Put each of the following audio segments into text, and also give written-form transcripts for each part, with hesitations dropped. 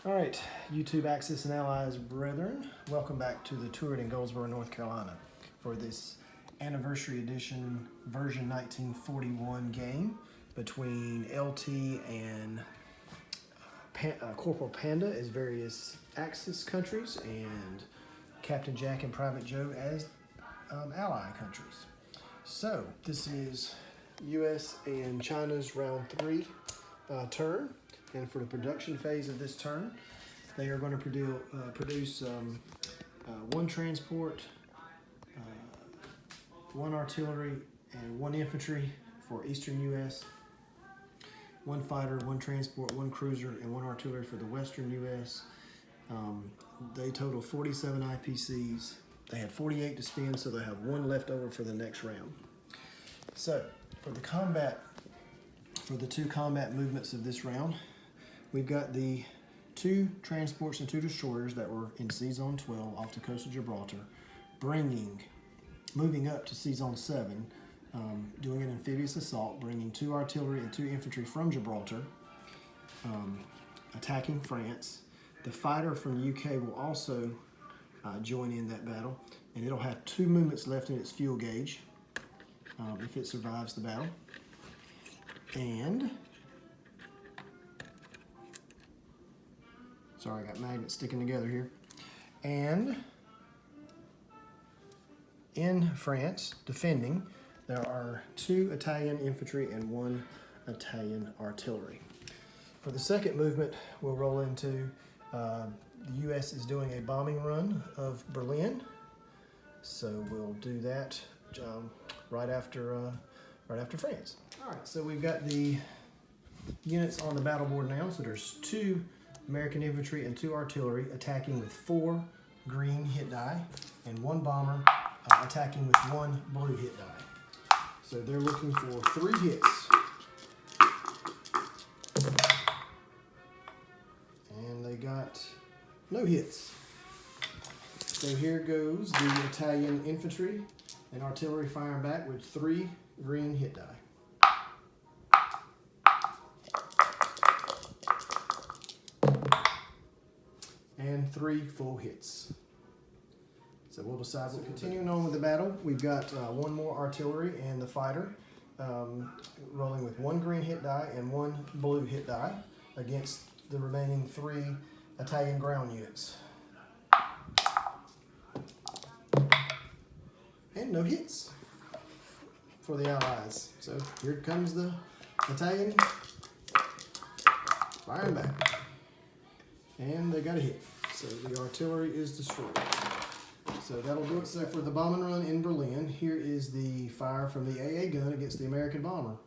All right, YouTube Axis and Allies brethren, welcome back to the Turret in Goldsboro, North Carolina for this anniversary edition version 1941 game between LT and Corporal Panda as various Axis countries and Captain Jack and Private Joe as ally countries. So this is US and China's round 3 turn. And for the production phase of this turn, they are going to produce one transport, one artillery, and one infantry for Eastern U.S., one fighter, one transport, one cruiser, and one artillery for the Western U.S. They total 47 IPCs. They had 48 to spend, so they have one left over for the next round. So for the two combat movements of this round, we've got the 2 transports and 2 destroyers that were in C-Zone 12 off the coast of Gibraltar, moving up to C-Zone 7, doing an amphibious assault, bringing 2 artillery and 2 infantry from Gibraltar, attacking France. The fighter from the UK will also join in that battle, and it'll have 2 movements left in its fuel gauge if it survives the battle. And sorry, I got magnets sticking together here. And in France, defending, there are 2 Italian infantry and 1 Italian artillery. For the second movement, we'll roll into the U.S. is doing a bombing run of Berlin, so we'll do that right after France. All right, so we've got the units on the battle board now. So there's 2 American infantry and 2 artillery attacking with 4 green hit die and 1 bomber attacking with 1 blue hit die. So they're looking for 3 hits. And they got no hits. So here goes the Italian infantry and artillery firing back with 3 green hit die. And 3 full hits. So we'll decide. So continuing on with the battle, we've got 1 more artillery and the fighter rolling with 1 green hit die and 1 blue hit die against the remaining 3 Italian ground units. And no hits for the Allies. So here comes the Italian firing back. And they got a hit. So the artillery is destroyed. So that'll do it. So for the bombing run in Berlin, here is the fire from the AA gun against the American bomber.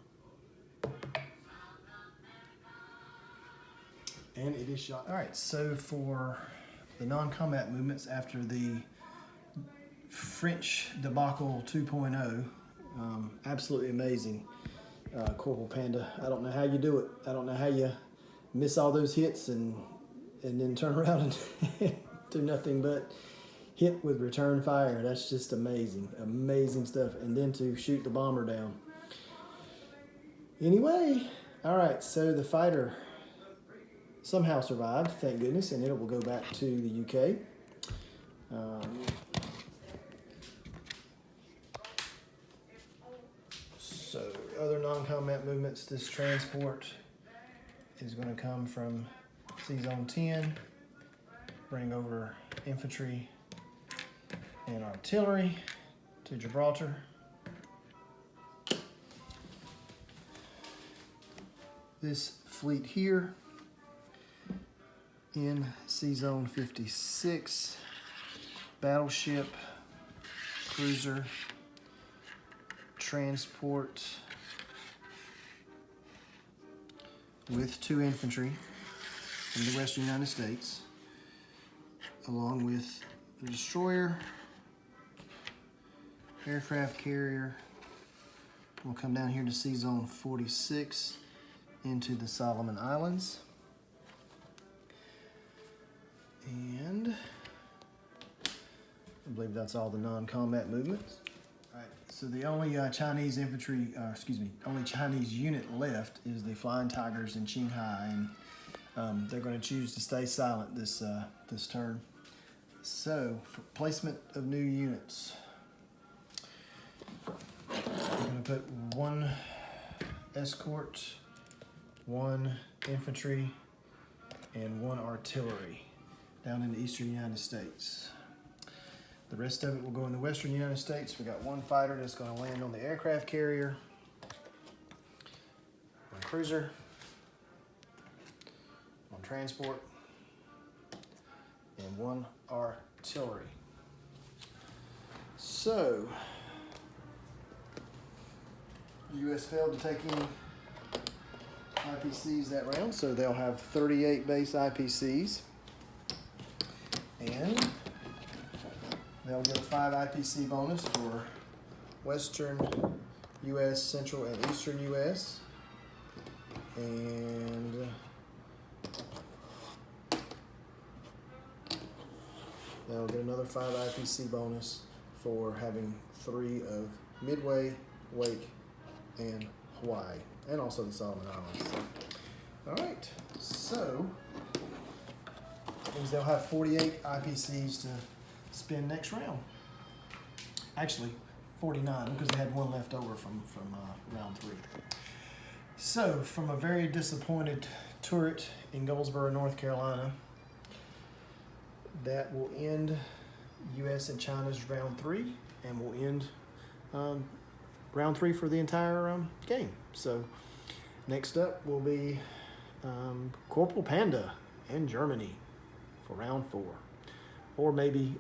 And it is shot. All right, so for the non-combat movements after the French debacle 2.0, absolutely amazing, Corporal Panda. I don't know how you do it. I don't know how you miss all those hits and then turn around and do nothing but hit with return fire. That's just amazing. Amazing stuff. And then to shoot the bomber down. Anyway, all right, so the fighter somehow survived, thank goodness, and it will go back to the UK. So other non-combat movements, this transport is going to come from C-Zone 10, bring over infantry and artillery to Gibraltar. This fleet here in C-Zone 56, battleship, cruiser, transport with 2 infantry from the Western United States, along with the destroyer, aircraft carrier. We'll come down here to C-Zone 46 into the Solomon Islands. And I believe that's all the non-combat movements. All right, so the only Chinese infantry, only Chinese unit left is the Flying Tigers in Qinghai. And they're going to choose to stay silent this turn. So, for placement of new units, we're going to put 1 escort, 1 infantry, and 1 artillery down in the eastern United States. The rest of it will go in the western United States. We got 1 fighter that's going to land on the aircraft carrier, 1 cruiser, 1 transport, and 1 artillery. So, the US failed to take any IPCs that round, so they'll have 38 base IPCs, and they'll get a 5 IPC bonus for western US, central, and eastern US, and they'll get another 5 IPC bonus for having 3 of Midway, Wake, and Hawaii, and also the Solomon Islands. All right, so that means they'll have 48 IPCs to spend next round. Actually, 49 because they had 1 left over from round 3. So, from a very disappointed turret in Goldsboro, North Carolina, that will end U.S. and China's round 3, and will end round 3 for the entire game. So, next up will be Corporal Panda in Germany for round 4, or maybe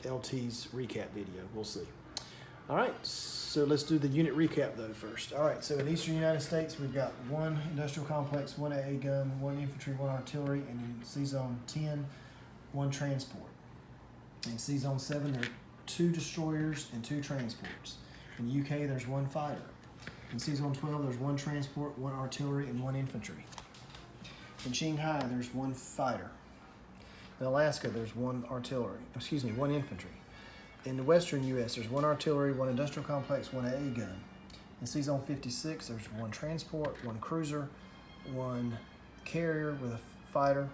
LT's recap video. We'll see. All right, so let's do the unit recap though first. All right, so in eastern United States, we've got 1 industrial complex, 1 AA gun, 1 infantry, 1 artillery, and in C-Zone 10, 1 transport. In C-Zone 7, there are 2 destroyers and 2 transports. In the UK, there's 1 fighter. In C-Zone 12, there's 1 transport, 1 artillery, and 1 infantry. In Shanghai, there's 1 fighter. In Alaska, there's 1 infantry. In the western U.S., there's 1 artillery, 1 industrial complex, 1 AA gun. In C-Zone 56, there's 1 transport, 1 cruiser, 1 carrier with a fighter.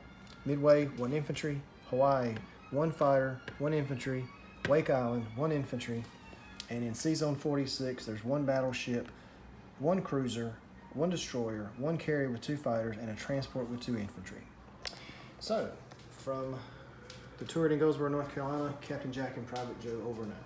Midway, 1 infantry. Hawaii, 1 fighter, 1 infantry. Wake Island, 1 infantry. And in C-Zone 46, there's 1 battleship, 1 cruiser, 1 destroyer, 1 carrier with 2 fighters, and a transport with 2 infantry. So, from the turret in Goldsboro, North Carolina, Captain Jack and Private Joe, over and out.